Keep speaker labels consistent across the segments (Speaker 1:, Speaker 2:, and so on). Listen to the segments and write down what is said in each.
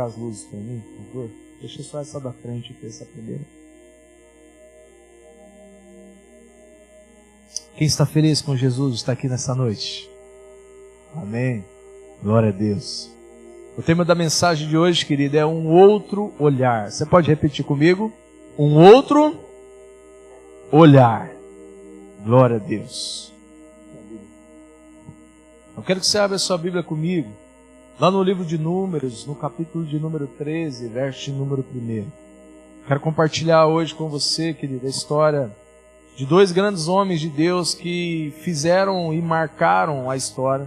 Speaker 1: apagar as luzes para mim, por favor? Deixa só essa da frente aqui, essa primeira. Quem está feliz com Jesus está aqui nessa noite? Amém. Glória a Deus. O tema da mensagem de hoje, querido, é um outro olhar. Você pode repetir comigo? Um outro olhar. Glória a Deus. Eu quero que você abra a sua Bíblia comigo, lá no livro de Números, no capítulo de número 13, verso de número 1. Quero compartilhar hoje com você, querido, a história de dois grandes homens de Deus que fizeram e marcaram a história,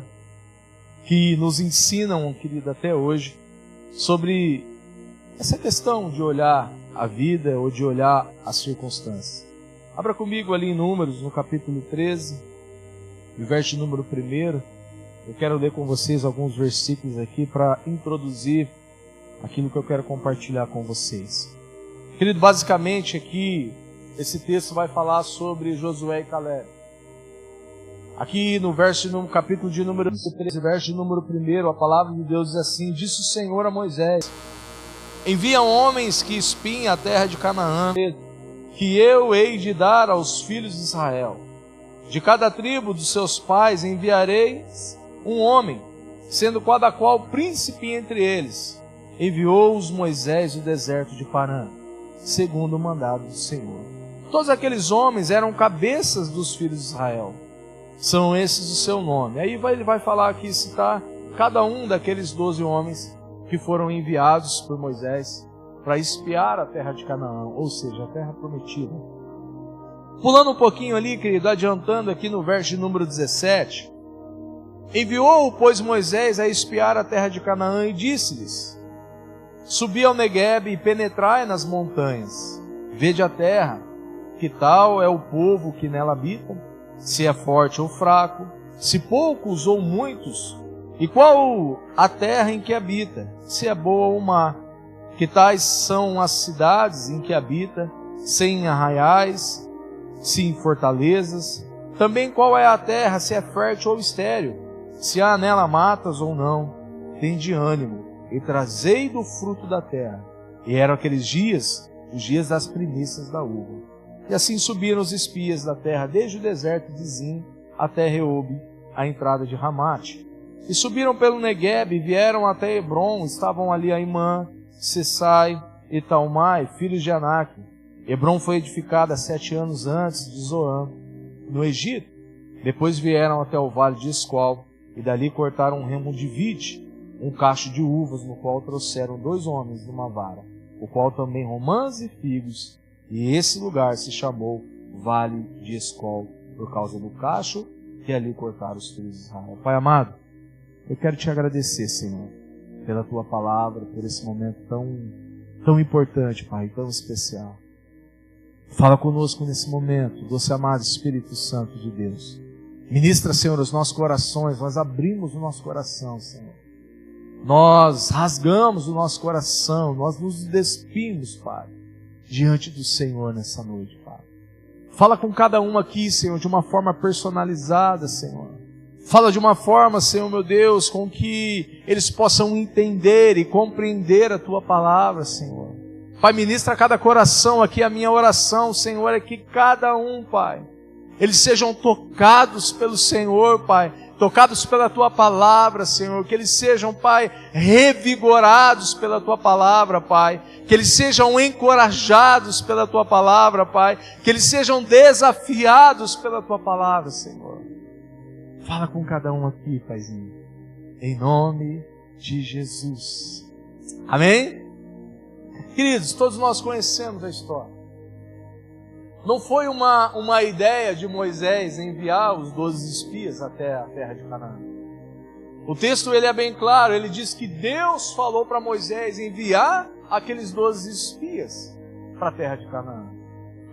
Speaker 1: que nos ensinam, querido, até hoje, sobre essa questão de olhar a vida ou de olhar as circunstâncias. Abra comigo ali em Números, no capítulo 13, o verso de número 1. Eu quero ler com vocês alguns versículos aqui para introduzir aquilo que eu quero compartilhar com vocês. Querido, basicamente aqui, esse texto vai falar sobre Josué e Caleb. Aqui no capítulo de número 13, verso de número 1, a palavra de Deus diz assim: disse o Senhor a Moisés: envia homens que espiem a terra de Canaã, que eu hei de dar aos filhos de Israel. De cada tribo dos seus pais enviareis um homem, sendo cada qual príncipe entre eles. Enviou-os Moisés do deserto de Parã, segundo o mandado do Senhor. Todos aqueles homens eram cabeças dos filhos de Israel. São esses o seu nome. Aí ele vai falar aqui, citar cada um daqueles 12 homens que foram enviados por Moisés para espiar a terra de Canaã, ou seja, a terra prometida. Pulando um pouquinho ali, querido, adiantando aqui no verso de número 17. Enviou, pois, Moisés a espiar a terra de Canaã e disse-lhes: subi ao Neguebe e penetrai nas montanhas. Vede a terra, que tal é o povo que nela habita, se é forte ou fraco, se poucos ou muitos, e qual a terra em que habita, se é boa ou má, que tais são as cidades em que habita, se em arraiais, se em fortalezas, também qual é a terra, se é fértil ou estéril, se há nela matas ou não. Tende ânimo e trazei do fruto da terra. E eram aqueles dias, os dias das primícias da uva. E assim subiram os espias da terra, desde o deserto de Zim até Reobe, a entrada de Ramate. E subiram pelo Neguebe, e vieram até Hebron, estavam ali Aimã, Sessai e Talmai, filhos de Anak. Hebron foi edificada 7 anos antes de Zoan, no Egito. Depois vieram até o vale de Escol, e dali cortaram um remo de vide, um cacho de uvas, no qual trouxeram 2 homens numa vara, o qual também romãs e figos. E esse lugar se chamou Vale de Escol, por causa do cacho que ali cortaram os filhos de Israel. Pai amado, eu quero te agradecer, Senhor, pela tua palavra, por esse momento tão importante, Pai, tão especial. Fala conosco nesse momento, doce amado Espírito Santo de Deus. Ministra, Senhor, os nossos corações. Nós abrimos o nosso coração, Senhor. Nós rasgamos o nosso coração, nós nos despimos, Pai, diante do Senhor nessa noite, Pai. Fala com cada um aqui, Senhor, de uma forma personalizada, Senhor. Fala de uma forma, Senhor, meu Deus, com que eles possam entender e compreender a Tua palavra, Senhor. Pai, ministra a cada coração aqui. A minha oração, Senhor, é que cada um, Pai, eles sejam tocados pelo Senhor, Pai, tocados pela Tua palavra, Senhor, que eles sejam, Pai, revigorados pela Tua palavra, Pai, que eles sejam encorajados pela Tua palavra, Pai, que eles sejam desafiados pela Tua palavra, Senhor. Fala com cada um aqui, Paizinho, em nome de Jesus. Amém? Queridos, todos nós conhecemos a história. Não foi uma ideia de Moisés enviar os 12 espias até a terra de Canaã. O texto ele é bem claro, ele diz que Deus falou para Moisés enviar aqueles 12 espias para a terra de Canaã.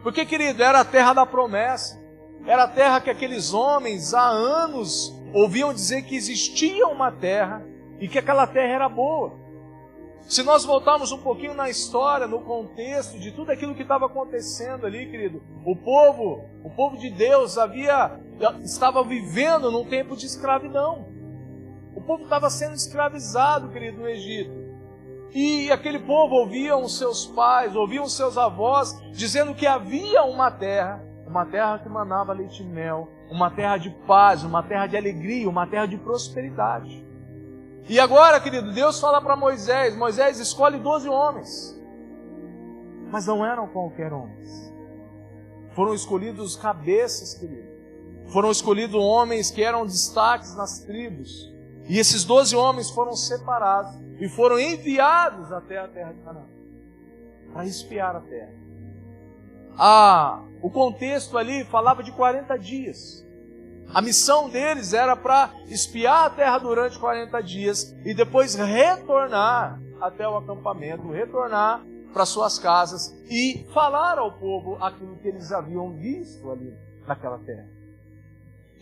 Speaker 1: Porque, querido, era a terra da promessa. Era a terra que aqueles homens há anos ouviam dizer que existia uma terra e que aquela terra era boa. Se nós voltarmos um pouquinho na história, no contexto de tudo aquilo que estava acontecendo ali, querido, o povo de Deus estava vivendo num tempo de escravidão. O povo estava sendo escravizado, querido, no Egito. E aquele povo ouvia os seus pais, ouvia os seus avós, dizendo que havia uma terra que manava leite e mel, uma terra de paz, uma terra de alegria, uma terra de prosperidade. E agora, querido, Deus fala para Moisés, Moisés escolhe 12 homens. Mas não eram qualquer homens. Foram escolhidos cabeças, querido. Foram escolhidos homens que eram destaques nas tribos. E esses 12 homens foram separados e foram enviados até a terra de Canaã para espiar a terra. O contexto ali falava de 40 dias. A missão deles era para espiar a terra durante 40 dias e depois retornar até o acampamento, retornar para suas casas e falar ao povo aquilo que eles haviam visto ali naquela terra.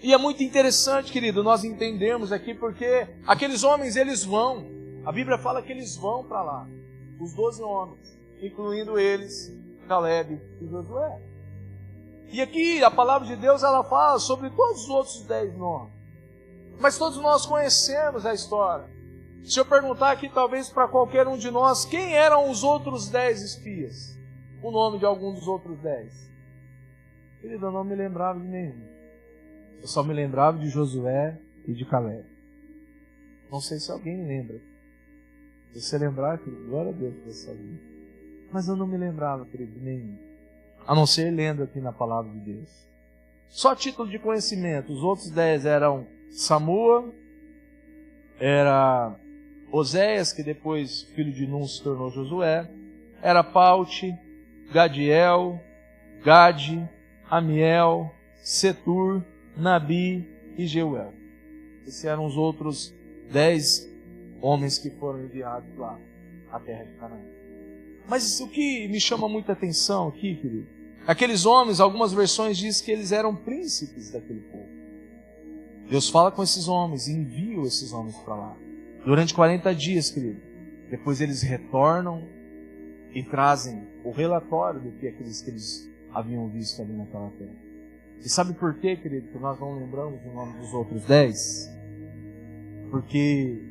Speaker 1: E é muito interessante, querido, nós entendemos aqui porque aqueles homens, eles vão. A Bíblia fala que eles vão para lá. Os 12 homens, incluindo eles, Caleb e Josué. E aqui a palavra de Deus, ela fala sobre todos os outros 10 nomes. Mas todos nós conhecemos a história. Se eu perguntar aqui, talvez para qualquer um de nós, quem eram os outros 10 espias? O nome de algum dos outros 10? Querido, eu não me lembrava de nenhum. Eu só me lembrava de Josué e de Caleb. Não sei se alguém lembra. Se você lembrar, querido, glória a Deus por essa vida. Mas eu não me lembrava, querido, de nenhum. A não ser lendo aqui na palavra de Deus. Só a título de conhecimento, os outros 10 eram Samua, era Oséias, que depois filho de Nun se tornou Josué, era Paute, Gadiel, Gade, Amiel, Setur, Nabi e Jeuel. Esses eram os outros 10 homens que foram enviados lá à terra de Canaã. Mas o que me chama muita atenção aqui, querido, aqueles homens, algumas versões dizem que eles eram príncipes daquele povo. Deus fala com esses homens e envia esses homens para lá. Durante 40 dias, querido. Depois eles retornam e trazem o relatório do que eles haviam visto ali naquela terra. E sabe por quê, querido, que nós não lembramos o nome dos outros 10? Porque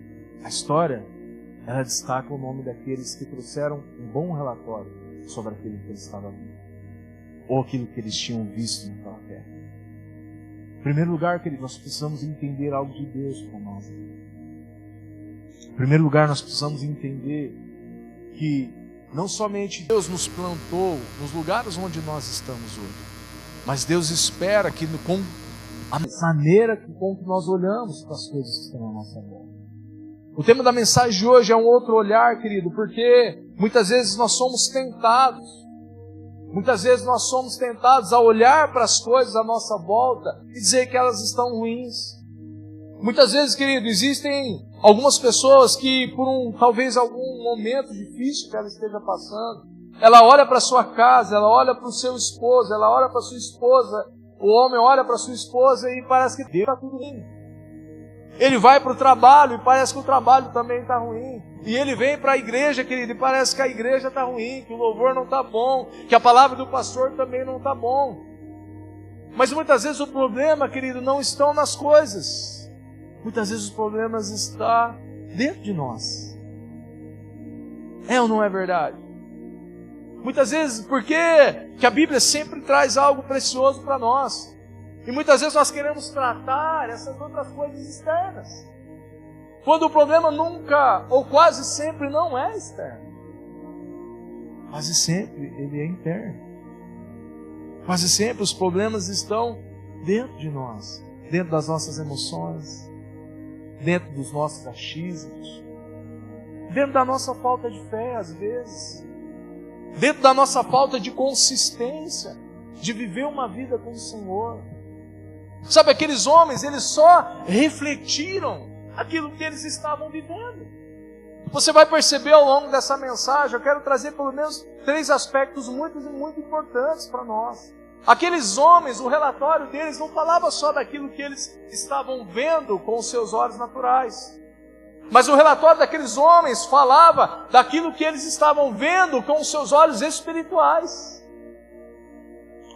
Speaker 1: a história, ela destaca o nome daqueles que trouxeram um bom relatório sobre aquilo que eles estavam vendo, ou aquilo que eles tinham visto naquela terra. Em primeiro lugar, querido, nós precisamos entender algo de Deus para nós. Em primeiro lugar, nós precisamos entender que não somente Deus nos plantou nos lugares onde nós estamos hoje, mas Deus espera que com a maneira com que nós olhamos para as coisas que estão à nossa volta. O tema da mensagem de hoje é um outro olhar, querido, porque muitas vezes nós somos tentados. Muitas vezes nós somos tentados a olhar para as coisas à nossa volta e dizer que elas estão ruins. Muitas vezes, querido, existem algumas pessoas que por talvez algum momento difícil que ela esteja passando, ela olha para a sua casa, ela olha para o seu esposo, ela olha para a sua esposa, o homem olha para a sua esposa e parece que está tudo bem. Ele vai para o trabalho e parece que o trabalho também está ruim. E ele vem para a igreja, querido, e parece que a igreja está ruim, que o louvor não está bom, que a palavra do pastor também não está bom. Mas muitas vezes o problema, querido, não estão nas coisas. Muitas vezes os problemas estão dentro de nós. É ou não é verdade? Muitas vezes, por que a Bíblia sempre traz algo precioso para nós? E muitas vezes nós queremos tratar essas outras coisas externas, quando o problema nunca, ou quase sempre, não é externo. Quase sempre ele é interno. Quase sempre os problemas estão dentro de nós, dentro das nossas emoções, dentro dos nossos achismos, dentro da nossa falta de fé às vezes, dentro da nossa falta de consistência, de viver uma vida com o Senhor. Sabe, aqueles homens, eles só refletiram aquilo que eles estavam vivendo. Você vai perceber ao longo dessa mensagem, eu quero trazer pelo menos 3 aspectos muito importantes para nós. Aqueles homens, o relatório deles não falava só daquilo que eles estavam vendo com os seus olhos naturais, mas o relatório daqueles homens falava daquilo que eles estavam vendo com os seus olhos espirituais.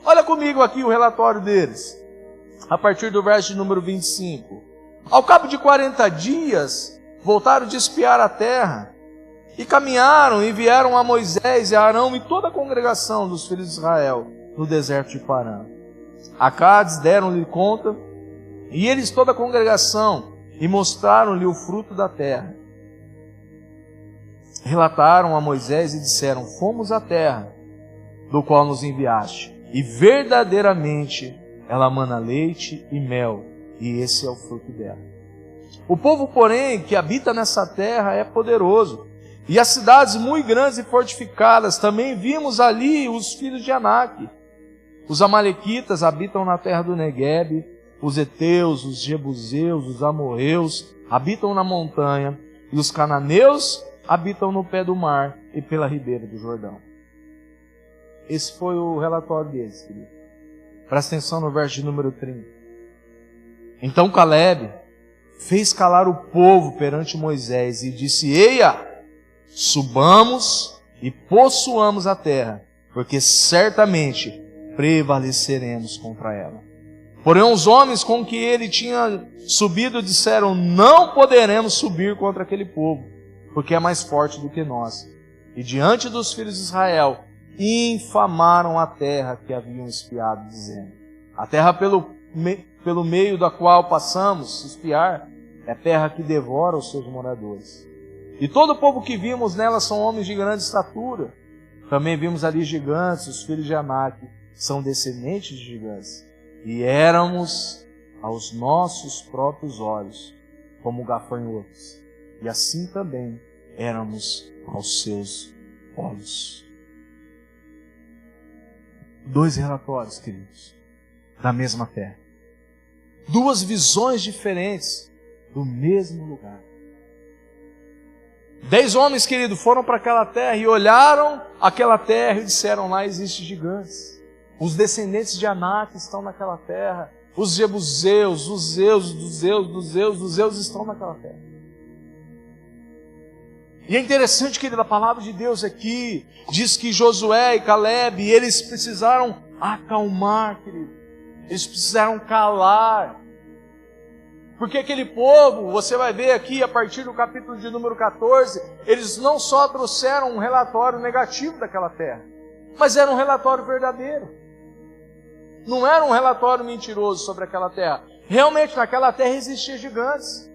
Speaker 1: Olha comigo aqui o relatório deles, a partir do verso de número 25. Ao cabo de 40 dias, voltaram de espiar a terra, E caminharam e vieram a Moisés e a Arão e toda a congregação dos filhos de Israel no deserto de Parã. A Cádiz deram-lhe conta, e eles toda a congregação, e mostraram-lhe o fruto da terra. Relataram a Moisés e disseram: fomos à terra do qual nos enviaste, e verdadeiramente ela mana leite e mel, e esse é o fruto dela. O povo, porém, que habita nessa terra é poderoso, e as cidades muito grandes e fortificadas. Também vimos ali os filhos de Anak. Os amalequitas habitam na terra do Neguebe, os heteus, os jebuseus, os amorreus habitam na montanha, e os cananeus habitam no pé do mar e pela ribeira do Jordão. Esse foi o relatório deles, querido. Presta atenção no verso de número 30. Então Caleb fez calar o povo perante Moisés e disse: eia, subamos e possuamos a terra, porque certamente prevaleceremos contra ela. Porém os homens com que ele tinha subido disseram: não poderemos subir contra aquele povo, porque é mais forte do que nós. E diante dos filhos de Israel infamaram a terra que haviam espiado, dizendo: a terra pelo meio da qual passamos espiar é terra que devora os seus moradores. E todo o povo que vimos nela são homens de grande estatura. Também vimos ali gigantes, os filhos de Anak, são descendentes de gigantes. E éramos aos nossos próprios olhos como gafanhotos. E assim também éramos aos seus olhos. Dois relatórios, queridos, da mesma terra. Duas visões diferentes do mesmo lugar. 10 homens, querido, foram para aquela terra e olharam aquela terra e disseram: lá existem gigantes. Os descendentes de Anak estão naquela terra. Os jebuseus, os zeus, dos zeus estão naquela terra. E é interessante, querido, a palavra de Deus aqui diz que Josué e Caleb, eles precisaram acalmar, querido. Eles precisaram calar. Porque aquele povo, você vai ver aqui a partir do capítulo de número 14, eles não só trouxeram um relatório negativo daquela terra, mas era um relatório verdadeiro. Não era um relatório mentiroso sobre aquela terra. Realmente naquela terra existiam gigantes.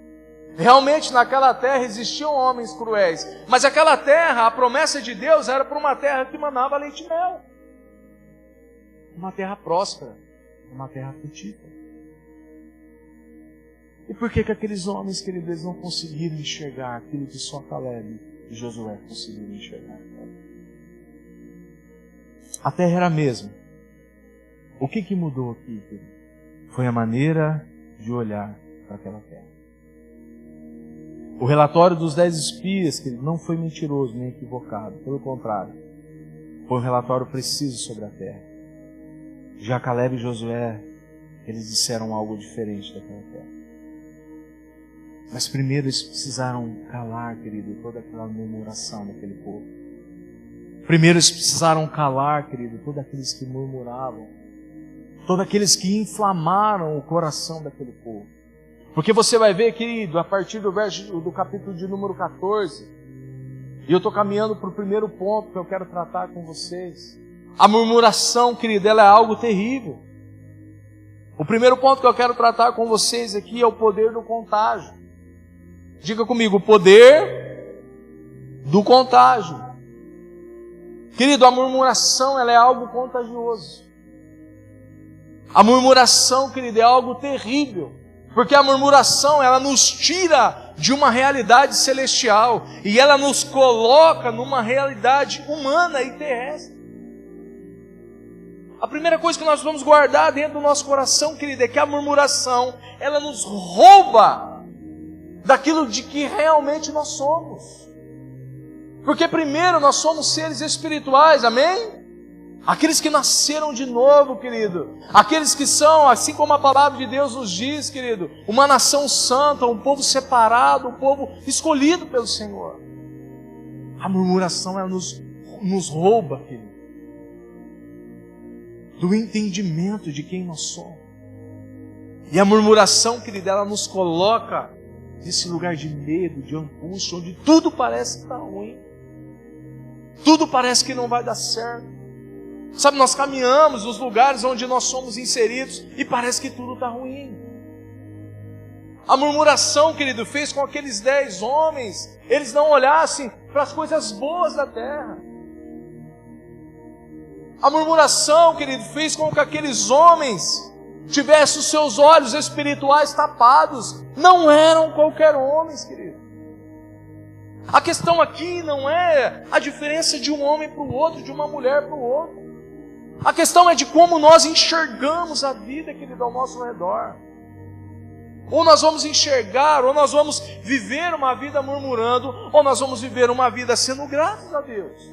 Speaker 1: Realmente naquela terra existiam homens cruéis. Mas aquela terra, a promessa de Deus era para uma terra que manava leite e mel. Uma terra próspera, uma terra frutífera. E por que aqueles homens, queridos, eles não conseguiram enxergar aquilo que só Caleb e Josué conseguiram enxergar? A terra era a mesma. O que mudou aqui, querido? Foi a maneira de olhar para aquela terra. O relatório dos 10 espias, querido, não foi mentiroso nem equivocado. Pelo contrário, foi um relatório preciso sobre a terra. Já Caleb e Josué, eles disseram algo diferente daquela terra. Mas primeiro eles precisaram calar, querido, toda aquela murmuração daquele povo. Primeiro eles precisaram calar, querido, todos aqueles que murmuravam. Todos aqueles que inflamaram o coração daquele povo. Porque você vai ver, querido, a partir do capítulo de número 14, e eu estou caminhando para o primeiro ponto que eu quero tratar com vocês. A murmuração, querido, ela é algo terrível. O primeiro ponto que eu quero tratar com vocês aqui é o poder do contágio. Diga comigo: o poder do contágio. Querido, a murmuração, ela é algo contagioso. A murmuração, querido, é algo terrível. Porque a murmuração, ela nos tira de uma realidade celestial e ela nos coloca numa realidade humana e terrestre. A primeira coisa que nós vamos guardar dentro do nosso coração, querido, é que a murmuração, ela nos rouba daquilo de que realmente nós somos. Porque primeiro nós somos seres espirituais, amém? Aqueles que nasceram de novo, querido. Aqueles que são, assim como a palavra de Deus nos diz, querido, uma nação santa, um povo separado, um povo escolhido pelo Senhor. A murmuração, ela nos rouba, querido, do entendimento de quem nós somos. E a murmuração, querido, ela nos coloca nesse lugar de medo, de angústia, onde tudo parece estar ruim. Tudo parece que não vai dar certo. Sabe, nós caminhamos nos lugares onde nós somos inseridos e parece que tudo está ruim. A murmuração, querido, fez com que aqueles 10 homens, eles não olhassem para as coisas boas da terra. A murmuração, querido, fez com que aqueles homens tivessem os seus olhos espirituais tapados. Não eram qualquer homens, querido. A questão aqui não é a diferença de um homem para o outro, de uma mulher para o outro. A questão é de como nós enxergamos a vida, querido, ao nosso redor. Ou nós vamos enxergar, ou nós vamos viver uma vida murmurando, ou nós vamos viver uma vida sendo gratos a Deus.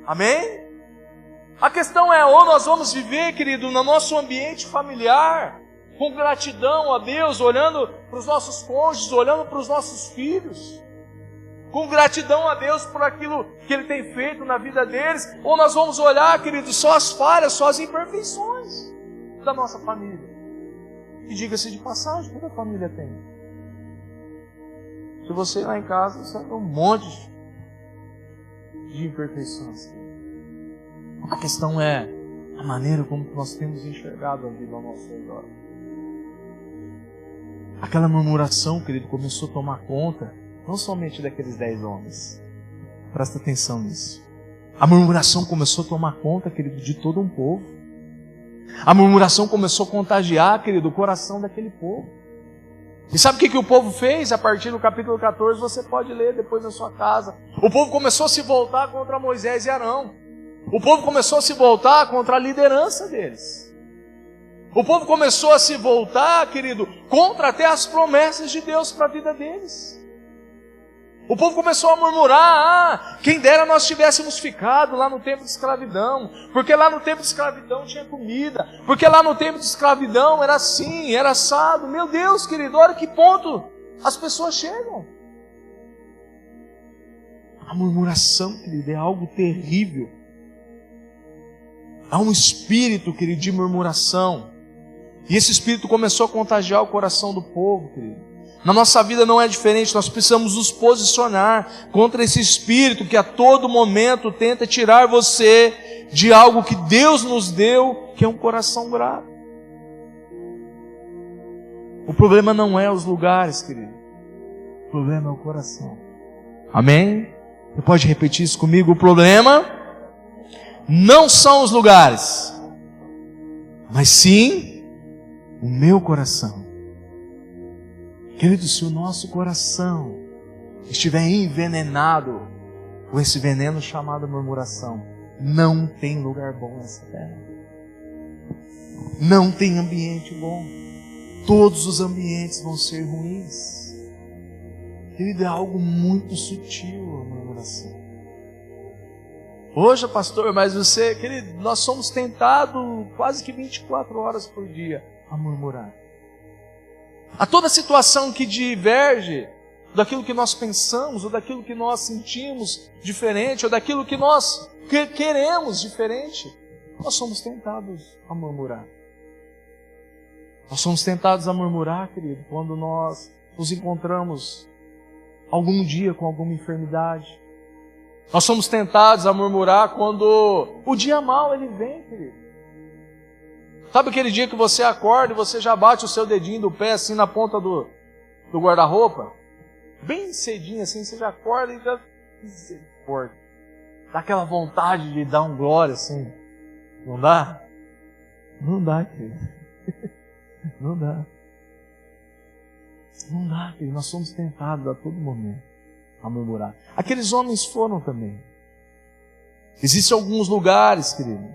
Speaker 1: Amém? A questão é, ou nós vamos viver, querido, no nosso ambiente familiar, com gratidão a Deus, olhando para os nossos cônjuges, olhando para os nossos filhos, com gratidão a Deus por aquilo que Ele tem feito na vida deles, ou nós vamos olhar, querido, só as falhas, só as imperfeições da nossa família. E diga-se de passagem, toda família tem. Se você ir lá em casa, você vai ter um monte de imperfeições. A questão é a maneira como nós temos enxergado a vida ao nosso redor. Aquela murmuração, querido, começou a tomar conta, não somente daqueles 10 homens. Presta atenção nisso. A murmuração começou a tomar conta, querido, de todo um povo. A murmuração começou a contagiar, querido, o coração daquele povo. E sabe o que o povo fez? A partir do capítulo 14, você pode ler depois na sua casa. O povo começou a se voltar contra Moisés e Arão. O povo começou a se voltar contra a liderança deles. O povo começou a se voltar, querido, contra até as promessas de Deus para a vida deles. O povo começou a murmurar, quem dera nós tivéssemos ficado lá no tempo de escravidão, porque lá no tempo de escravidão tinha comida, porque lá no tempo de escravidão era assim, era assado. Meu Deus, querido, olha que ponto as pessoas chegam. A murmuração, querido, é algo terrível. Há um espírito, querido, de murmuração. E esse espírito começou a contagiar o coração do povo, querido. Na nossa vida não é diferente, nós precisamos nos posicionar contra esse espírito que a todo momento tenta tirar você de algo que Deus nos deu, que é um coração grato. O problema não é os lugares, querido. O problema é o coração. Amém? Você pode repetir isso comigo? O problema não são os lugares, mas sim o meu coração. Querido, se o nosso coração estiver envenenado com esse veneno chamado murmuração, não tem lugar bom nessa terra. Não tem ambiente bom. Todos os ambientes vão ser ruins. Querido, é algo muito sutil a murmuração. Poxa, pastor, mas você, querido, nós somos tentados quase que 24 horas por dia a murmurar. A toda situação que diverge daquilo que nós pensamos, ou daquilo que nós sentimos diferente, ou daquilo que nós queremos diferente, nós somos tentados a murmurar. Nós somos tentados a murmurar, querido, quando nós nos encontramos algum dia com alguma enfermidade. Nós somos tentados a murmurar quando o dia mau ele vem, querido. Sabe aquele dia que você acorda e você já bate o seu dedinho do pé assim na ponta do guarda-roupa? Bem cedinho assim, você já acorda e já... Dá aquela vontade de dar um glória assim. Não dá? Não dá, querido. Não dá. Não dá, querido. Nós somos tentados a todo momento a murmurar. Aqueles homens foram também. Existem alguns lugares, querido.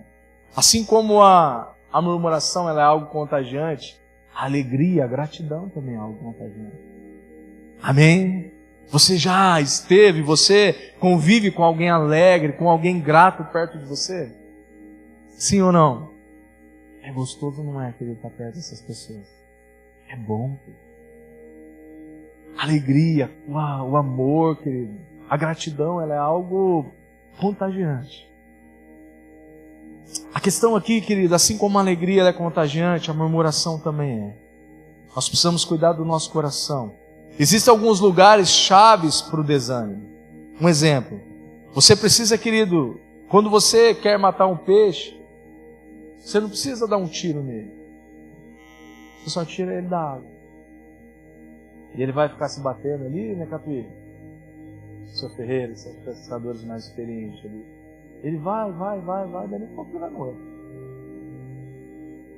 Speaker 1: Assim como a murmuração ela é algo contagiante, a alegria, a gratidão também é algo contagiante. Amém? Você já esteve, você convive com alguém alegre, com alguém grato perto de você? Sim ou não? É gostoso, não é, querido, estar perto dessas pessoas? É bom, querido. A alegria, o amor, querido, a gratidão, ela é algo contagiante. A questão aqui, querido, assim como a alegria ela é contagiante, a murmuração também é. Nós precisamos cuidar do nosso coração. Existem alguns lugares chaves para o desânimo. Um exemplo, Você precisa, querido, quando você quer matar um peixe, você não precisa dar um tiro nele. Você só tira ele da água. E ele vai ficar se batendo ali, né, Capi? Seu Ferreira, seus pescadores mais experientes ali. Ele vai, daí a pouco ele vai morrer.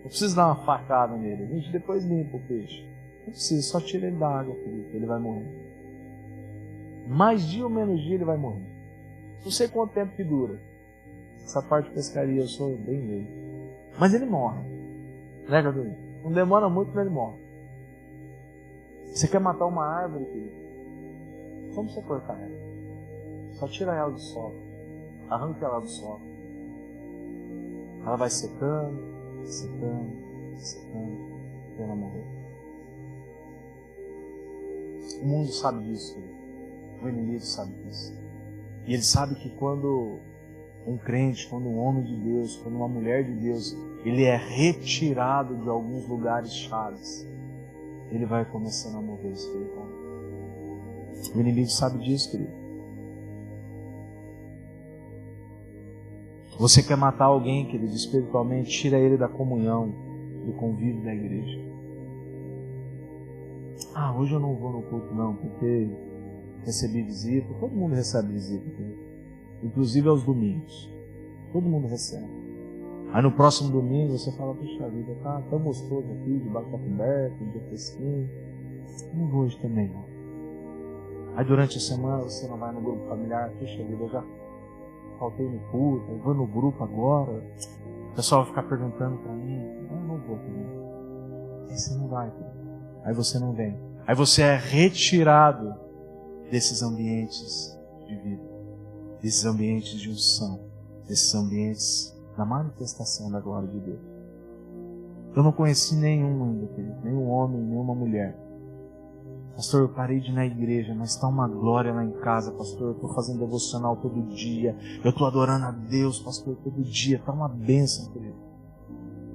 Speaker 1: Não precisa dar uma facada nele. A gente depois limpa o peixe. Não precisa, só tira ele da água, querido, ele vai morrer. Mais dia ou menos dia ele vai morrer. Não sei quanto tempo que dura. Essa parte de pescaria eu sou bem velho. Mas ele morre. Né, Capi? Não demora muito, mas ele morre. Você quer matar uma árvore, querido? Como você cortar ela? Só tira ela do solo. Arranca ela do solo. Ela vai secando, e ela morrer. O mundo sabe disso, querido. O inimigo sabe disso. E ele sabe que quando um crente, quando um homem de Deus, quando uma mulher de Deus, ele é retirado de alguns lugares chaves, ele vai começando a morrer espiritualmente. O inimigo sabe disso, querido. Você quer matar alguém, querido, espiritualmente, tira ele da comunhão, do convívio da igreja. Ah, hoje eu não vou no culto não, porque recebi visita. Todo mundo recebe visita, querido. Inclusive aos domingos. Todo mundo recebe. Aí no próximo domingo você fala, puxa vida, tá tão gostoso aqui, debaixo da coberta, um dia fresquinho. Não vou hoje também não. Aí durante a semana você não vai no grupo familiar, puxa vida, eu já faltei no culto, eu vou no grupo agora. O pessoal vai ficar perguntando pra mim, eu não vou também. Aí você não vai, querido. Aí você não vem. Aí você é retirado desses ambientes de vida, desses ambientes de unção, desses ambientes da manifestação da glória de Deus. Eu não conheci nenhum ainda, querido, nenhum homem, nenhuma mulher. Pastor, eu parei de ir na igreja, mas está uma glória lá em casa, pastor. Eu estou fazendo devocional todo dia. Eu estou adorando a Deus, pastor, todo dia. Está uma bênção, querido.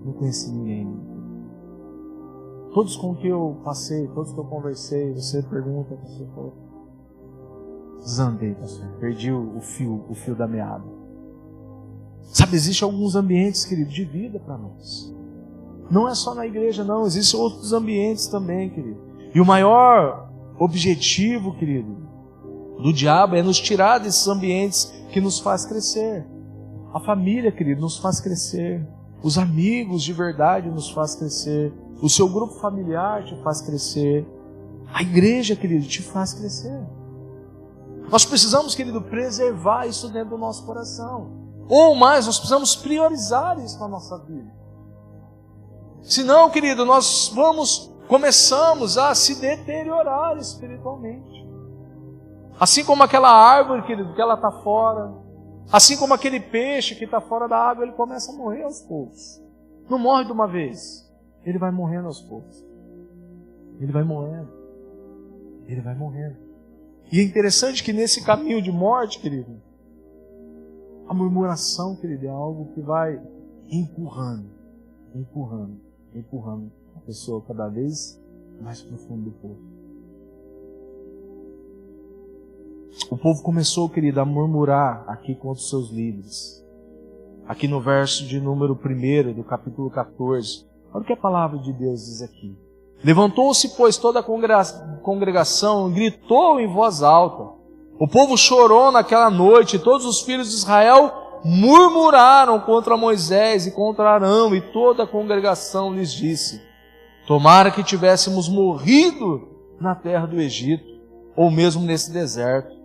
Speaker 1: Não conheci ninguém ainda. Todos com que eu passei, todos que eu conversei, você pergunta, pastor, falou, desandei, pastor. Perdi o fio da meada. Sabe, existem alguns ambientes, querido, de vida para nós. Não é só na igreja, não. Existem outros ambientes também, querido. E o maior objetivo, querido, do diabo é nos tirar desses ambientes que nos faz crescer. A família, querido, nos faz crescer. Os amigos de verdade nos faz crescer. O seu grupo familiar te faz crescer. A igreja, querido, te faz crescer. Nós precisamos, querido, preservar isso dentro do nosso coração. Ou mais, nós precisamos priorizar isso na nossa vida. Senão, querido, nós começamos a se deteriorar espiritualmente. Assim como aquela árvore, querido, que ela está fora. Assim como aquele peixe que está fora da água, ele começa a morrer aos poucos. Não morre de uma vez. Ele vai morrendo aos poucos. Ele vai morrendo. Ele vai morrendo. E é interessante que nesse caminho de morte, querido, a murmuração, querido, é algo que vai empurrando a pessoa cada vez mais profundo do povo. O povo começou, querido, a murmurar aqui contra os seus líderes. Aqui no verso de número 1 do capítulo 14. Olha o que a palavra de Deus diz aqui. Levantou-se, pois, toda a congregação, gritou em voz alta. O povo chorou naquela noite, e todos os filhos de Israel murmuraram contra Moisés e contra Arão, e toda a congregação lhes disse: tomara que tivéssemos morrido na terra do Egito, ou mesmo nesse deserto.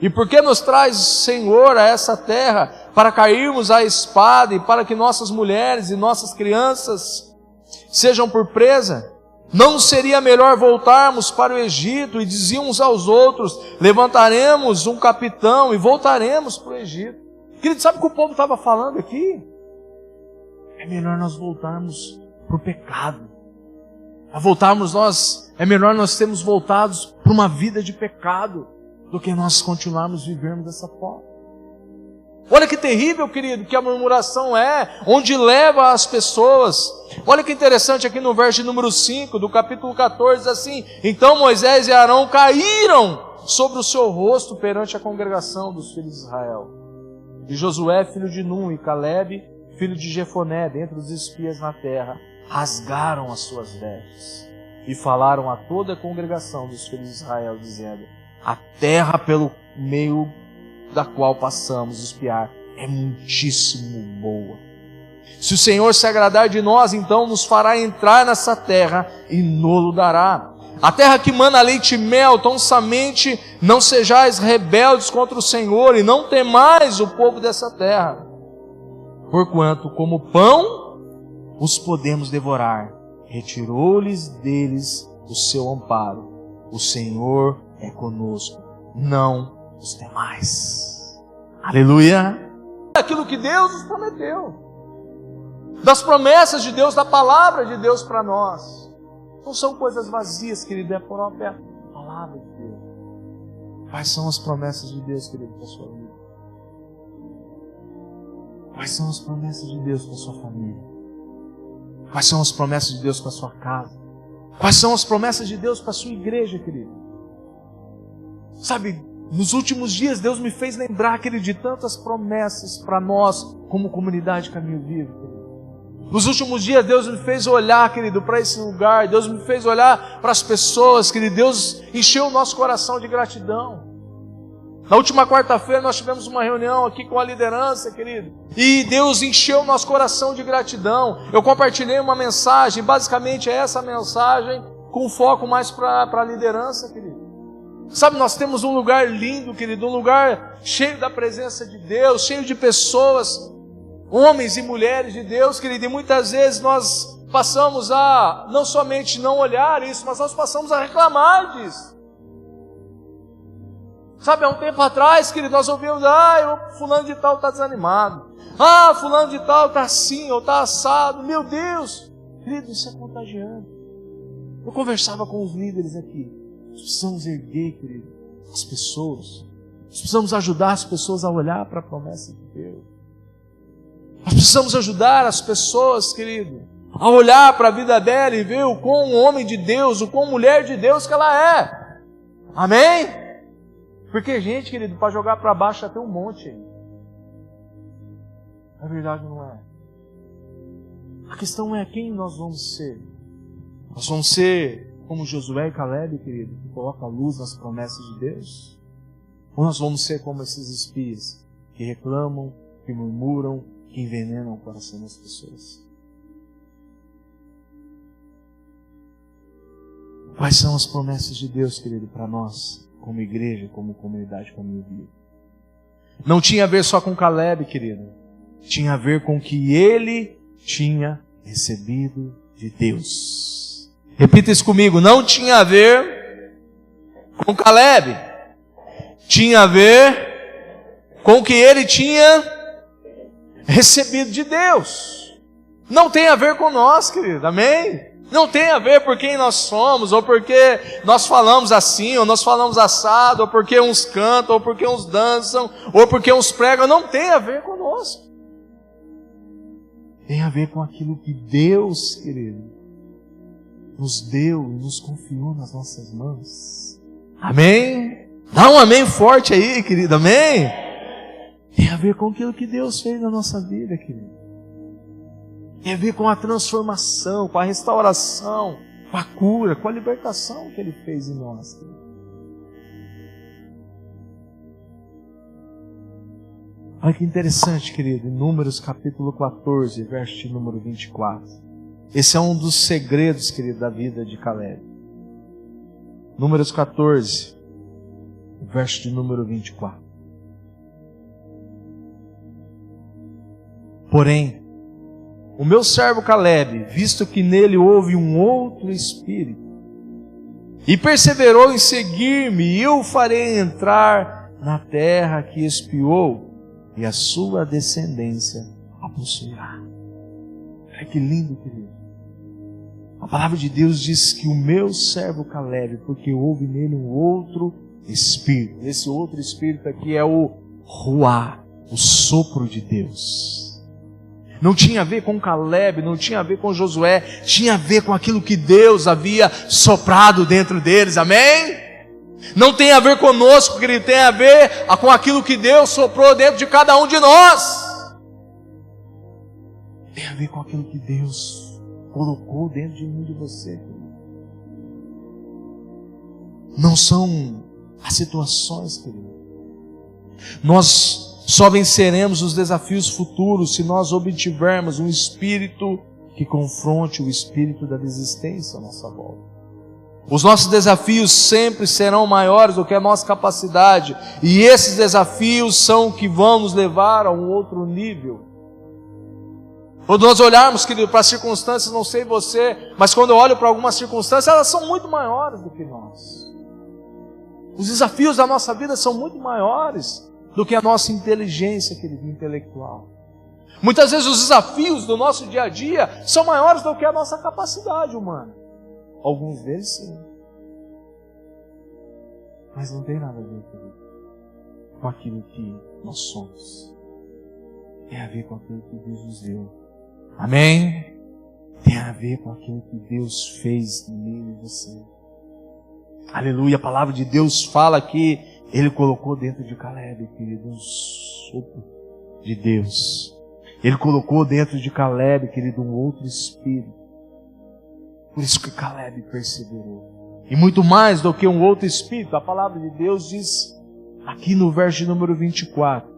Speaker 1: E por que nos traz o Senhor a essa terra, para cairmos à espada, e para que nossas mulheres e nossas crianças sejam por presa? Não seria melhor voltarmos para o Egito? E diziam uns aos outros: levantaremos um capitão e voltaremos para o Egito. Querido, sabe o que o povo estava falando aqui? É melhor nós voltarmos para o pecado. É melhor nós termos voltados para uma vida de pecado do que nós continuarmos vivendo dessa forma. Olha que terrível, querido, que a murmuração é, onde leva as pessoas. Olha que interessante aqui no verso número 5 do capítulo 14, diz assim: então Moisés e Arão caíram sobre o seu rosto perante a congregação dos filhos de Israel. E Josué, filho de Num, e Calebe, filho de Jefoné, dentre os espias na terra, rasgaram as suas vestes e falaram a toda a congregação dos filhos de Israel, dizendo: a terra pelo meio da qual passamos espiar é muitíssimo boa. Se o Senhor se agradar de nós, então nos fará entrar nessa terra e nos dará. A terra que mana leite e mel, tão somente não sejais rebeldes contra o Senhor e não temais o povo dessa terra. Porquanto, como pão, os podemos devorar. Retirou-lhes deles o seu amparo. O Senhor é conosco, não os temais. Aleluia! Aquilo que Deus nos prometeu. Das promessas de Deus, da palavra de Deus para nós. Não são coisas vazias, querido, é a própria palavra de Deus. Quais são as promessas de Deus, querido, para a sua vida? Quais são as promessas de Deus para a sua família? Quais são as promessas de Deus para a sua casa? Quais são as promessas de Deus para a sua igreja, querido? Sabe, nos últimos dias Deus me fez lembrar, querido, de tantas promessas para nós como comunidade Caminho Vivo, querido. Nos últimos dias Deus me fez olhar, querido, para esse lugar. Deus me fez olhar para as pessoas, querido. Deus encheu o nosso coração de gratidão. Na última quarta-feira nós tivemos uma reunião aqui com a liderança, querido. E Deus encheu o nosso coração de gratidão. Eu compartilhei uma mensagem, basicamente é essa mensagem, com foco mais para a liderança, querido. Sabe, nós temos um lugar lindo, querido, um lugar cheio da presença de Deus, cheio de pessoas, homens e mulheres de Deus, querido, e muitas vezes nós passamos a não somente não olhar isso, mas nós passamos a reclamar disso. Sabe, há um tempo atrás, querido, nós ouvimos: fulano de tal está desanimado, fulano de tal está assim, ou está assado. Meu Deus, querido, isso é contagiante. Eu conversava com os líderes aqui. Nós precisamos erguer, querido, as pessoas. Nós precisamos ajudar as pessoas a olhar para a promessa de Deus. Nós precisamos ajudar as pessoas, querido, a olhar para a vida dela e ver o quão homem de Deus, o quão mulher de Deus que ela é. Amém? Porque, gente, querido, para jogar para baixo já tem um monte aí. Na verdade não é. A questão é quem nós vamos ser. Nós vamos ser como Josué e Calebe, querido, que coloca a luz nas promessas de Deus? Ou nós vamos ser como esses espias que reclamam, que murmuram, que envenenam o coração das pessoas? Quais são as promessas de Deus, querido, para nós, como igreja, como comunidade Caminho Vivo? Não tinha a ver só com Calebe, querido. Tinha a ver com o que ele tinha recebido de Deus. Repita isso comigo. Não tinha a ver com Calebe. Tinha a ver com o que ele tinha recebido de Deus. Não tem a ver com nós, querido. Amém? Não tem a ver por quem nós somos, ou porque nós falamos assim, ou nós falamos assado, ou porque uns cantam, ou porque uns dançam, ou porque uns pregam. Não tem a ver conosco. Tem a ver com aquilo que Deus, querido, nos deu e nos confiou nas nossas mãos. Amém? Dá um amém forte aí, querido. Amém? Tem a ver com aquilo que Deus fez na nossa vida, querido. Tem a ver com a transformação, com a restauração, com a cura, com a libertação que Ele fez em nós, querido. Olha que interessante, querido, em Números capítulo 14, verso de número 24. Esse é um dos segredos, querido, da vida de Calebe. Números 14, verso de número 24. Porém, o meu servo Calebe, visto que nele houve um outro espírito, e perseverou em seguir-me, e eu o farei entrar na terra que espiou, e a sua descendência a possuirá. Olha que lindo, querido. A palavra de Deus diz que o meu servo Calebe, porque houve nele um outro espírito. Esse outro espírito aqui é o Ruá, o sopro de Deus. Não tinha a ver com Calebe, não tinha a ver com Josué, tinha a ver com aquilo que Deus havia soprado dentro deles. Amém? Não tem a ver conosco, querido, tem a ver com aquilo que Deus soprou dentro de cada um de nós. Tem a ver com aquilo que Deus colocou dentro de mim e de você, querido. Não são as situações, querido. Nós só venceremos os desafios futuros se nós obtivermos um espírito que confronte o espírito da desistência à nossa volta. Os nossos desafios sempre serão maiores do que a nossa capacidade, e esses desafios são o que vão nos levar a um outro nível. Quando nós olharmos, querido, para as circunstâncias, não sei você, mas quando eu olho para algumas circunstâncias, elas são muito maiores do que nós. Os desafios da nossa vida são muito maiores do que a nossa inteligência, querido, intelectual. Muitas vezes os desafios do nosso dia a dia são maiores do que a nossa capacidade humana. Alguns deles sim. Mas não tem nada a ver, querido, com aquilo que nós somos. Tem a ver com aquilo que Deus nos deu. Amém? Tem a ver com aquilo que Deus fez em mim e você. Aleluia, a palavra de Deus fala que Ele colocou dentro de Caleb, querido, um sopro de Deus. Ele colocou dentro de Caleb, querido, um outro espírito. Por isso que Caleb perseverou. E muito mais do que um outro espírito, a palavra de Deus diz aqui no verso número 24: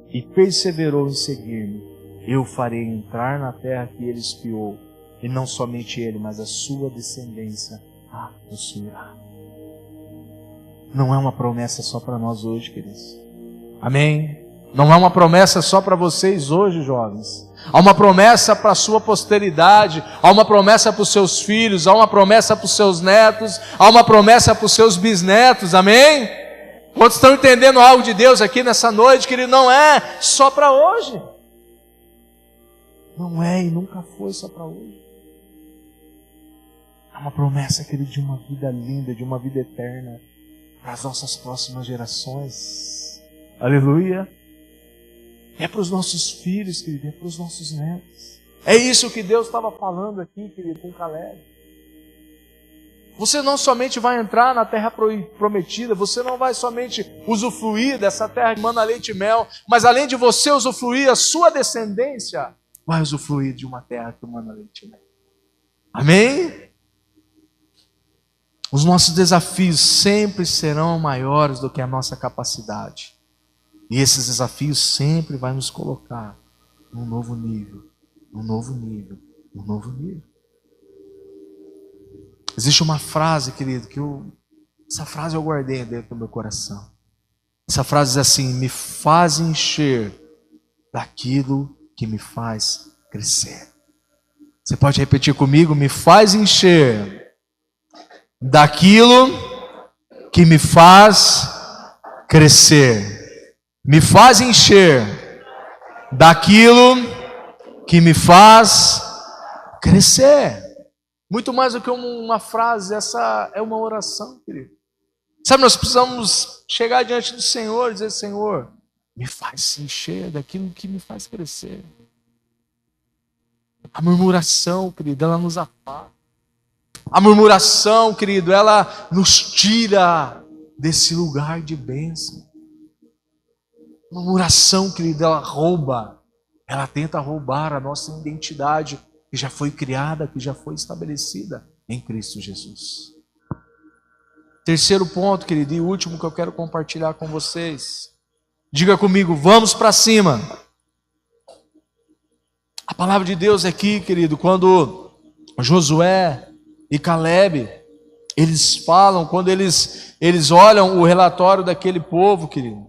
Speaker 1: e perseverou em seguir-me, eu farei entrar na terra que ele espiou, e não somente ele, mas a sua descendência a possuirá. Não é uma promessa só para nós hoje, queridos. Amém? Não é uma promessa só para vocês hoje, jovens. Há uma promessa para a sua posteridade, há uma promessa para os seus filhos, há uma promessa para os seus netos, há uma promessa para os seus bisnetos, amém? Quantos estão entendendo algo de Deus aqui nessa noite, querido? Não é só para hoje. Não é e nunca foi só para hoje. É uma promessa, querido, de uma vida linda, de uma vida eterna, para as nossas próximas gerações. Aleluia! É para os nossos filhos, querido, é para os nossos netos. É isso que Deus estava falando aqui, querido, com Caleb. Você não somente vai entrar na terra prometida, você não vai somente usufruir dessa terra que manda leite e mel, mas além de você usufruir, a sua descendência vai usufruir de uma terra que manda leite e mel. Amém? Os nossos desafios sempre serão maiores do que a nossa capacidade. E esses desafios sempre vão nos colocar num novo nível, num novo nível, num novo nível. Existe uma frase, querido, essa frase eu guardei dentro do meu coração. Essa frase diz assim: me faz encher daquilo que me faz crescer. Você pode repetir comigo? Me faz encher daquilo que me faz crescer. Me faz encher daquilo que me faz crescer. Muito mais do que uma frase, essa é uma oração, querido. Sabe, nós precisamos chegar diante do Senhor e dizer: Senhor, me faz encher daquilo que me faz crescer. A murmuração, querido, ela nos afasta. A murmuração, querido, ela nos tira desse lugar de bênção. A murmuração, querido, ela rouba, ela tenta roubar a nossa identidade que já foi criada, que já foi estabelecida em Cristo Jesus. Terceiro ponto, querido, e último que eu quero compartilhar com vocês. Diga comigo: vamos para cima. A palavra de Deus aqui, querido, quando Josué e Caleb, eles falam, quando eles olham o relatório daquele povo, querido.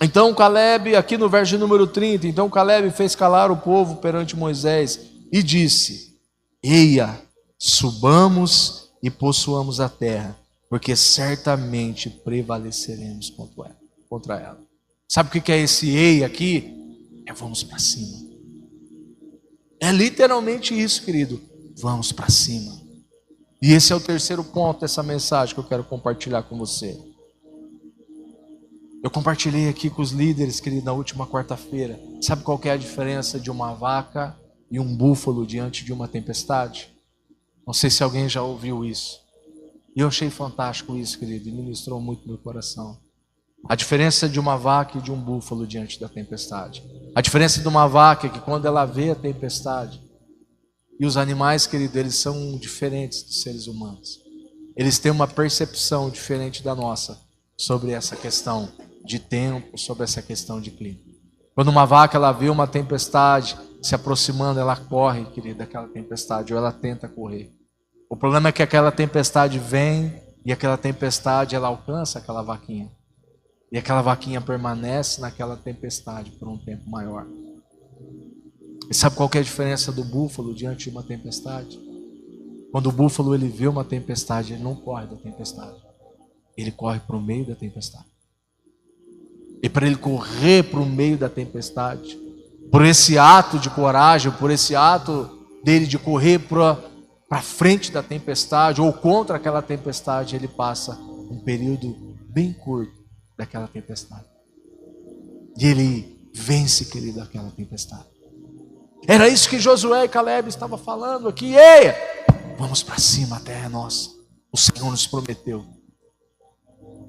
Speaker 1: Então Caleb, aqui no verso número 30, então Caleb fez calar o povo perante Moisés e disse: eia, subamos e possuamos a terra, porque certamente prevaleceremos contra ela. Sabe o que é esse eia aqui? É vamos para cima. É literalmente isso, querido. Vamos para cima. E esse é o terceiro ponto dessa mensagem que eu quero compartilhar com você. Eu compartilhei aqui com os líderes, querido, na última quarta-feira. Sabe qual que é a diferença de uma vaca e um búfalo diante de uma tempestade? Não sei se alguém já ouviu isso. E eu achei fantástico isso, querido, e ministrou muito meu coração. A diferença de uma vaca e de um búfalo diante da tempestade. A diferença de uma vaca é que quando ela vê a tempestade, e os animais, querido, eles são diferentes dos seres humanos. Eles têm uma percepção diferente da nossa sobre essa questão de tempo, sobre essa questão de clima. Quando uma vaca ela vê uma tempestade se aproximando, ela corre, querido, daquela tempestade, ou ela tenta correr. O problema é que aquela tempestade vem e aquela tempestade ela alcança aquela vaquinha. E aquela vaquinha permanece naquela tempestade por um tempo maior. E sabe qual que é a diferença do búfalo diante de uma tempestade? Quando o búfalo ele vê uma tempestade, ele não corre da tempestade. Ele corre para o meio da tempestade. E para ele correr para o meio da tempestade, por esse ato de coragem, por esse ato dele de correr para frente da tempestade ou contra aquela tempestade, ele passa um período bem curto daquela tempestade. E ele vence, querido, aquela tempestade. Era isso que Josué e Caleb estavam falando aqui. Ei, vamos para cima, a terra é nossa. O Senhor nos prometeu.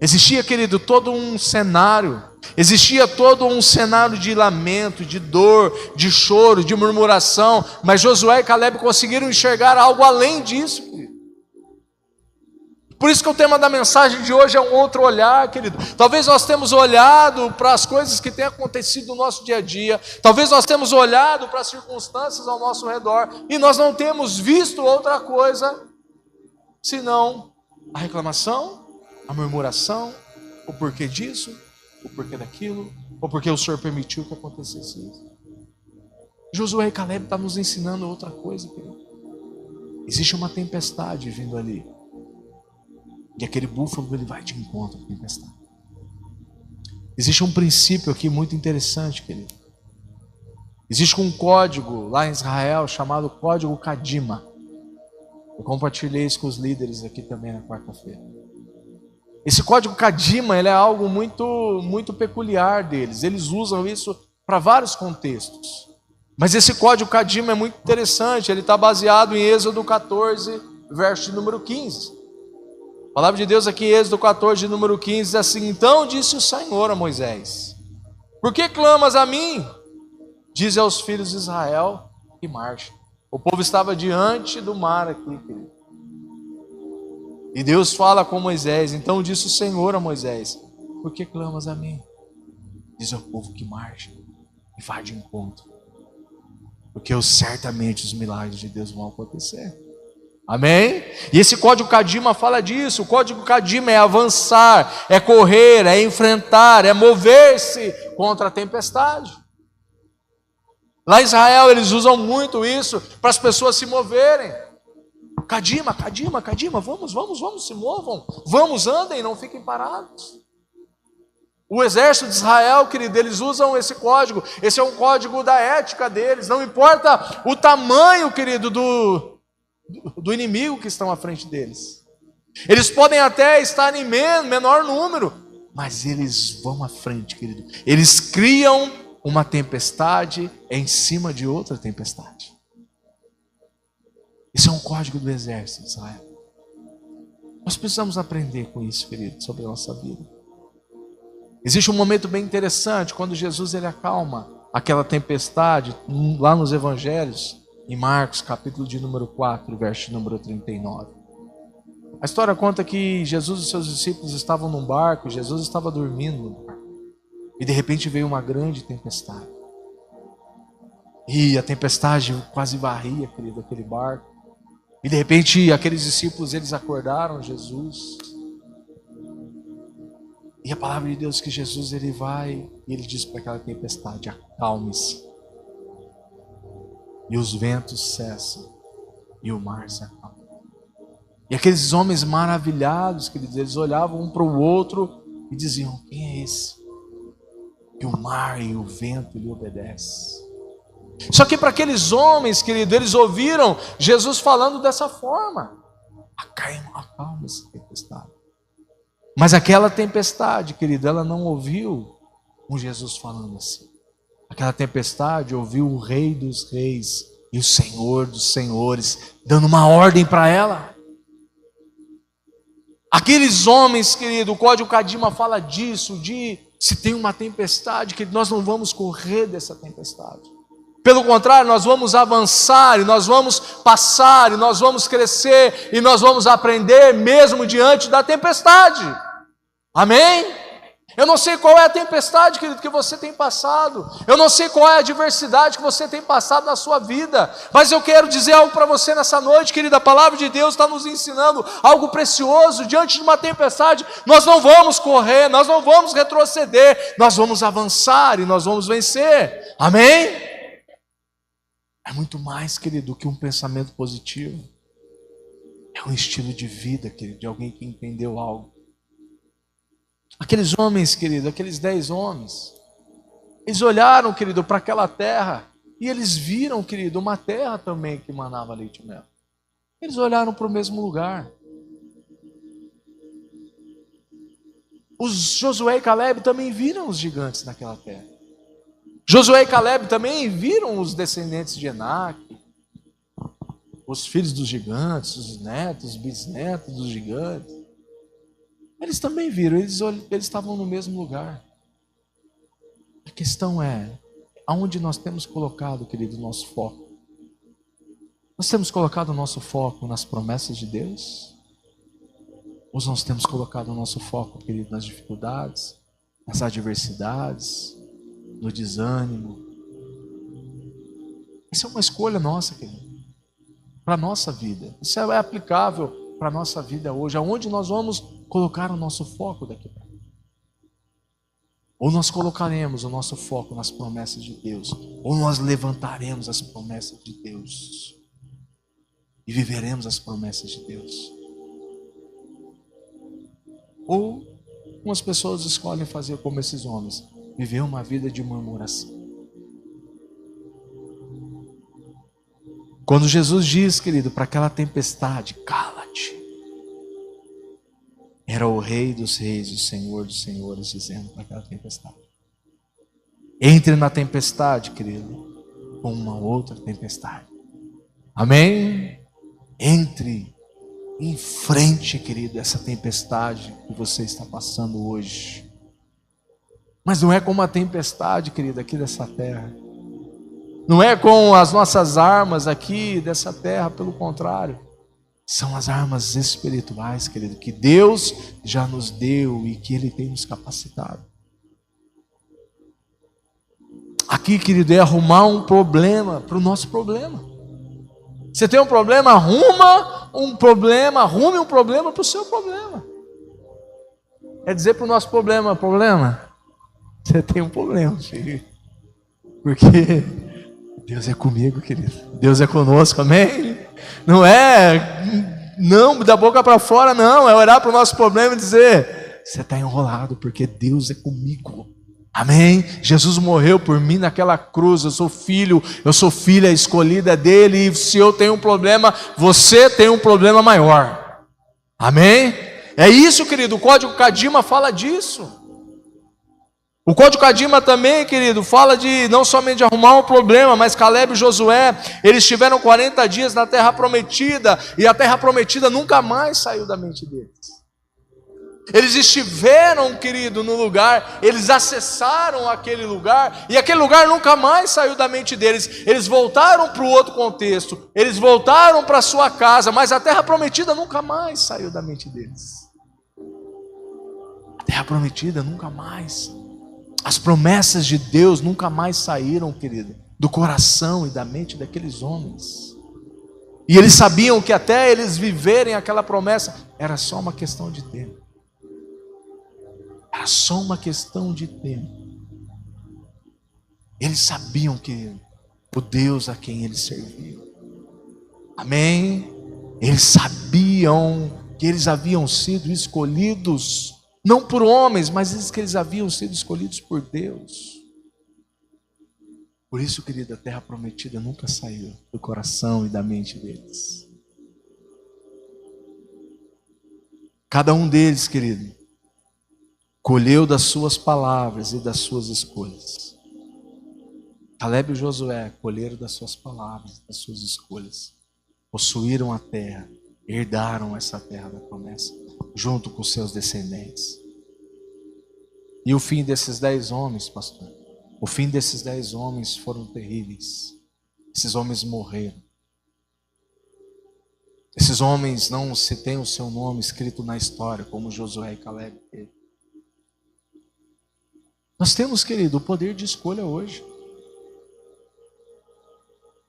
Speaker 1: Existia, querido, todo um cenário. Existia todo um cenário de lamento, de dor, de choro, de murmuração. Mas Josué e Caleb conseguiram enxergar algo além disso, querido. Por isso que o tema da mensagem de hoje é um outro olhar, querido. Talvez nós temos olhado para as coisas que têm acontecido no nosso dia a dia. Talvez nós temos olhado para as circunstâncias ao nosso redor. E nós não temos visto outra coisa senão a reclamação, a murmuração, o porquê disso, o porquê daquilo, ou porque o Senhor permitiu que acontecesse isso. Josué e Caleb estão nos ensinando outra coisa, querido. Existe uma tempestade vindo ali. E aquele búfalo ele vai de encontro à tempestade. Existe um princípio aqui muito interessante, querido. Existe um código lá em Israel chamado Código Kadima. Eu compartilhei isso com os líderes aqui também na quarta-feira. Esse Código Kadima ele é algo muito peculiar deles. Eles usam isso para vários contextos. Mas esse Código Kadima é muito interessante. Ele está baseado em Êxodo 14, verso de número 15. A palavra de Deus aqui, Êxodo 14, número 15, diz assim: então disse o Senhor a Moisés: por que clamas a mim? Dize aos filhos de Israel que marchem. O povo estava diante do mar aqui, querido. E Deus fala com Moisés: então disse o Senhor a Moisés: por que clamas a mim? Diz ao povo que marche e vá de encontro. Porque certamente os milagres de Deus vão acontecer. Amém? E esse Código Kadima fala disso. O Código Kadima é avançar, é correr, é enfrentar, é mover-se contra a tempestade. Lá em Israel eles usam muito isso para as pessoas se moverem. Kadima, Kadima, Kadima, vamos, se movam. Vamos, andem, não fiquem parados. O exército de Israel, querido, eles usam esse código. Esse é um código da ética deles. Não importa o tamanho, querido, do inimigo que estão à frente deles. Eles podem até estar em menor número, mas eles vão à frente, querido. Eles criam uma tempestade em cima de outra tempestade. Isso é um código do exército de Israel. Nós precisamos aprender com isso, querido, sobre a nossa vida. Existe um momento bem interessante quando Jesus ele acalma aquela tempestade lá nos evangelhos. Em Marcos, capítulo de número 4, verso de número 39. A história conta que Jesus e seus discípulos estavam num barco, Jesus estava dormindo no barco. E de repente veio uma grande tempestade. E a tempestade quase varria, querido, aquele barco. E de repente aqueles discípulos, eles acordaram Jesus. E a palavra de Deus que Jesus, ele vai e ele diz para aquela tempestade: acalme-se. E os ventos cessam, e o mar se acalma. E aqueles homens maravilhados, queridos, eles olhavam um para o outro e diziam: quem é esse? Que o mar e o vento lhe obedecem. Só que para aqueles homens, queridos, eles ouviram Jesus falando dessa forma: acalma-se, tempestade. Mas aquela tempestade, querido, ela não ouviu um Jesus falando assim. Aquela tempestade ouviu o Rei dos Reis e o Senhor dos Senhores dando uma ordem para ela. Aqueles homens, querido, o Código Cadima fala disso, de se tem uma tempestade, que nós não vamos correr dessa tempestade. Pelo contrário, nós vamos avançar, e nós vamos passar, e nós vamos crescer, e nós vamos aprender mesmo diante da tempestade. Amém? Eu não sei qual é a tempestade, querido, que você tem passado. Eu não sei qual é a adversidade que você tem passado na sua vida. Mas eu quero dizer algo para você nessa noite, querido. A palavra de Deus está nos ensinando algo precioso. Diante de uma tempestade, nós não vamos correr, nós não vamos retroceder. Nós vamos avançar e nós vamos vencer. Amém? É muito mais, querido, do que um pensamento positivo. É um estilo de vida, querido, de alguém que entendeu algo. Aqueles homens, querido, aqueles 10 homens, eles olharam, querido, para aquela terra, e eles viram, querido, uma terra também que manava leite e mel. Eles olharam para o mesmo lugar. Os Josué e Caleb também viram os gigantes naquela terra. Josué e Caleb também viram os descendentes de Enaque, os filhos dos gigantes, os netos, os bisnetos dos gigantes. Eles também viram, eles estavam no mesmo lugar. A questão é, aonde nós temos colocado, querido, o nosso foco? Nós temos colocado o nosso foco nas promessas de Deus? Ou nós temos colocado o nosso foco, querido, nas dificuldades, nas adversidades, no desânimo? Essa é uma escolha nossa, querido, para a nossa vida. Isso é aplicável para a nossa vida hoje, aonde nós vamos colocar o nosso foco daqui para frente. Ou nós colocaremos o nosso foco nas promessas de Deus, ou nós levantaremos as promessas de Deus e viveremos as promessas de Deus. Ou umas pessoas escolhem fazer como esses homens, viver uma vida de murmuração. Quando Jesus diz, querido, para aquela tempestade, cala-te, era o Rei dos Reis, o Senhor dos Senhores, dizendo para aquela tempestade: entre na tempestade, querido, com uma outra tempestade. Amém? Entre em frente, querido, essa tempestade que você está passando hoje. Mas não é como a tempestade, querido, aqui dessa terra. Não é com as nossas armas aqui dessa terra, pelo contrário. São as armas espirituais, querido, que Deus já nos deu e que Ele tem nos capacitado. Aqui, querido, é arrumar um problema para o nosso problema. Você tem um problema, arrume um problema para o seu problema. É dizer para o nosso problema, você tem um problema, filho. Porque Deus é comigo, querido. Deus é conosco, amém? Não é, não, da boca para fora, não. É olhar para o nosso problema e dizer: você está enrolado, porque Deus é comigo. Amém? Jesus morreu por mim naquela cruz. Eu sou filha escolhida dele. E se eu tenho um problema, você tem um problema maior. Amém? É isso, querido. O Código Cadima fala disso. O Código Cadima também, querido, fala de não somente de arrumar um problema, mas Caleb e Josué, eles tiveram 40 dias na terra prometida, e a terra prometida nunca mais saiu da mente deles. Eles estiveram, querido, no lugar, eles acessaram aquele lugar, e aquele lugar nunca mais saiu da mente deles. Eles voltaram para o outro contexto, eles voltaram para a sua casa, mas a terra prometida nunca mais saiu da mente deles. A terra prometida nunca mais. As promessas de Deus nunca mais saíram, querido, do coração e da mente daqueles homens. E eles sabiam que até eles viverem aquela promessa, era só uma questão de tempo. Era só uma questão de tempo. Eles sabiam que o Deus a quem eles serviam. Amém? Eles sabiam que eles haviam sido escolhidos não por homens, mas diz que eles haviam sido escolhidos por Deus. Por isso, querido, a terra prometida nunca saiu do coração e da mente deles. Cada um deles, querido, colheu das suas palavras e das suas escolhas. Caleb e Josué colheram das suas palavras, das suas escolhas, possuíram a terra, herdaram essa terra da promessa, junto com seus descendentes. E o fim desses 10 homens, pastor, o fim desses 10 homens foram terríveis. Esses homens morreram. Esses homens não se tem o seu nome escrito na história, como Josué e Caleb teve. Nós temos, querido, o poder de escolha hoje.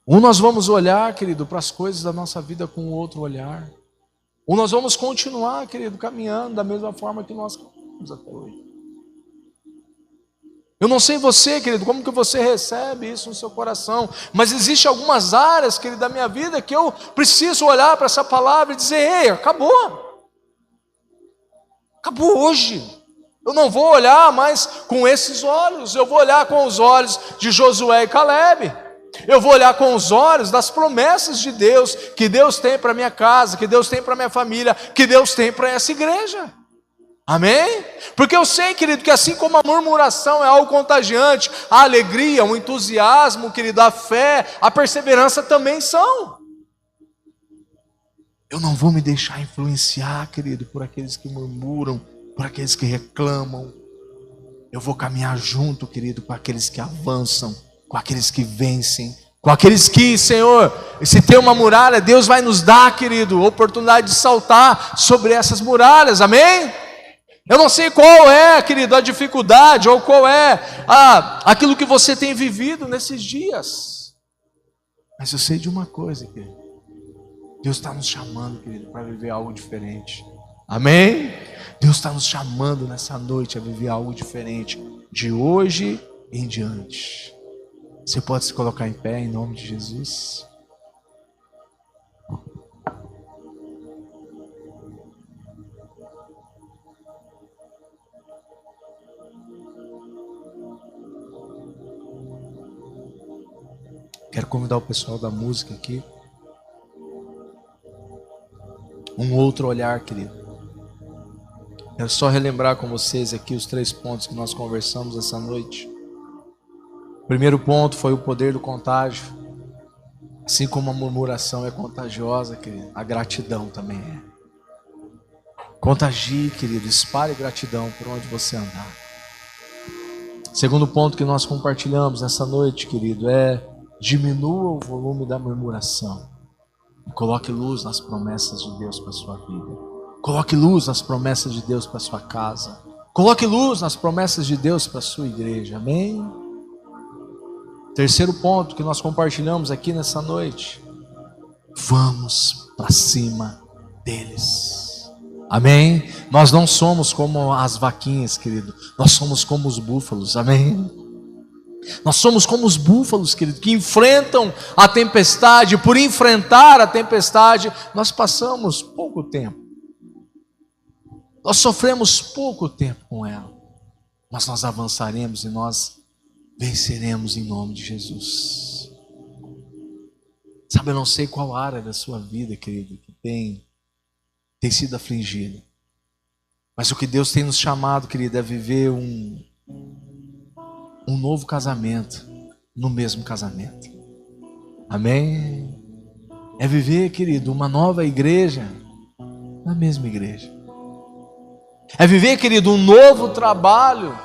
Speaker 1: Ou nós vamos olhar, querido, para as coisas da nossa vida com outro olhar. Ou nós vamos continuar, querido, caminhando da mesma forma que nós caminhamos até hoje. Eu não sei você, querido, como que você recebe isso no seu coração, mas existem algumas áreas, querido, da minha vida que eu preciso olhar para essa palavra e dizer: ei, acabou. Acabou hoje. Eu não vou olhar mais com esses olhos, eu vou olhar com os olhos de Josué e Caleb. Eu vou olhar com os olhos das promessas de Deus, que Deus tem para minha casa, que Deus tem para minha família, que Deus tem para essa igreja. Amém? Porque eu sei, querido, que assim como a murmuração é algo contagiante, a alegria, o entusiasmo, querido, a fé, a perseverança também são. Eu não vou me deixar influenciar, querido, por aqueles que murmuram, por aqueles que reclamam. Eu vou caminhar junto, querido, com aqueles que avançam, com aqueles que vencem, com aqueles que, Senhor, se tem uma muralha, Deus vai nos dar, querido, oportunidade de saltar sobre essas muralhas, amém? Eu não sei qual é, querido, a dificuldade, ou qual é aquilo que você tem vivido nesses dias, mas eu sei de uma coisa, querido, Deus está nos chamando, querido, para viver algo diferente, amém? Deus está nos chamando nessa noite a viver algo diferente, de hoje em diante. Você pode se colocar em pé em nome de Jesus? Quero convidar o pessoal da música aqui. Um outro olhar, querido. Quero só relembrar com vocês aqui os 3 pontos que nós conversamos essa noite. O primeiro ponto foi o poder do contágio. Assim como a murmuração é contagiosa, querido, a gratidão também é. Contagie, querido, espalhe gratidão por onde você andar. Segundo ponto que nós compartilhamos nessa noite, querido, é: diminua o volume da murmuração e coloque luz nas promessas de Deus para a sua vida. Coloque luz nas promessas de Deus para a sua casa. Coloque luz nas promessas de Deus para a sua igreja. Amém? Terceiro ponto que nós compartilhamos aqui nessa noite: vamos para cima deles. Amém? Nós não somos como as vaquinhas, querido. Nós somos como os búfalos. Amém? Nós somos como os búfalos, querido, que enfrentam a tempestade. Por enfrentar a tempestade, nós passamos pouco tempo. Nós sofremos pouco tempo com ela. Mas nós avançaremos e nós venceremos em nome de Jesus. Sabe, eu não sei qual área da sua vida, querido, que tem sido afligida. Mas o que Deus tem nos chamado, querido, é viver um novo casamento no mesmo casamento. Amém? É viver, querido, uma nova igreja na mesma igreja. É viver, querido, um novo trabalho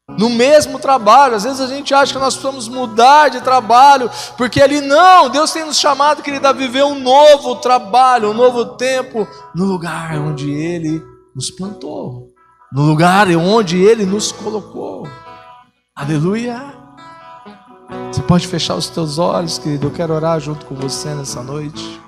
Speaker 1: no mesmo trabalho. Às vezes a gente acha que nós precisamos mudar de trabalho, porque ali não, Deus tem nos chamado, querido, a viver um novo trabalho, um novo tempo, no lugar onde Ele nos plantou, no lugar onde Ele nos colocou. Aleluia! Você pode fechar os teus olhos, querido, eu quero orar junto com você nessa noite.